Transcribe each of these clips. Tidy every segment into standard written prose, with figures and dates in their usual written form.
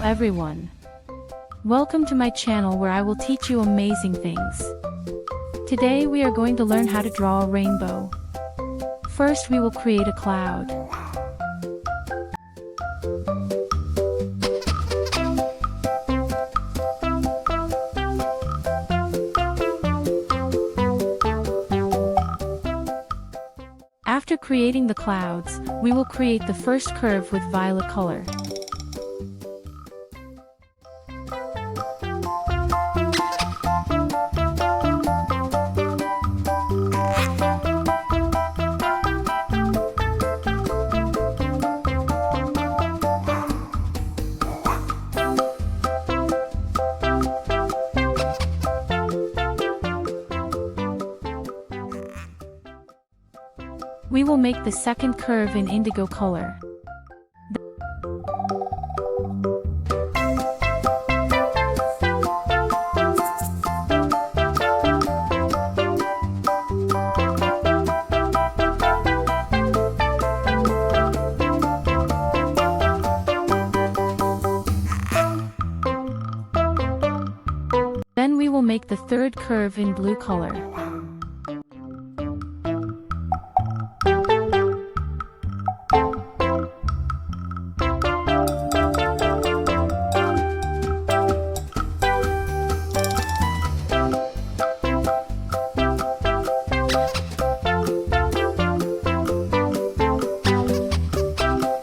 everyone. Welcome to my channel where I will teach you amazing things. Today we are going to learn how to draw a rainbow. First we will create a cloud. After creating the clouds, we will create the first curve with violet color. We will make the second curve in indigo color. Then we will make the third curve in blue color.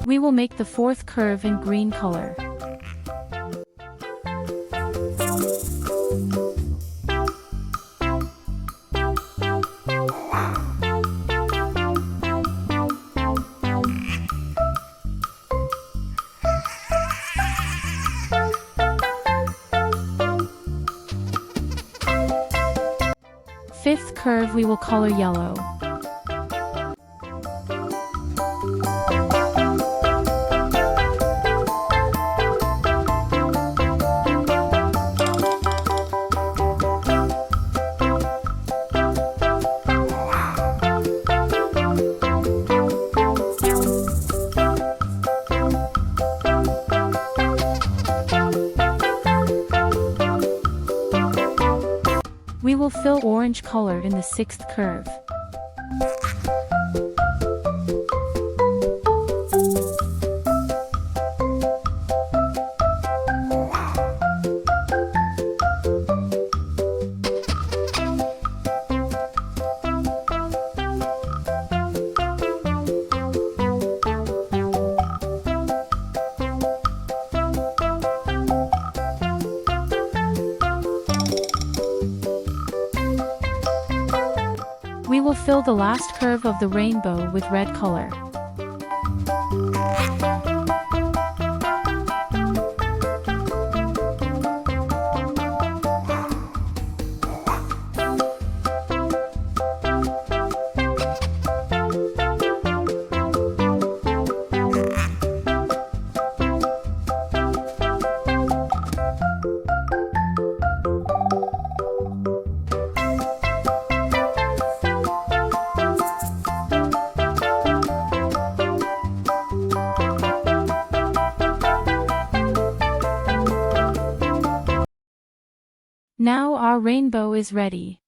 We will make the fourth curve in green color. Fifth curve we will color yellow. We will fill orange color in the sixth curve. We will fill the last curve of the rainbow with red color. Now our rainbow is ready.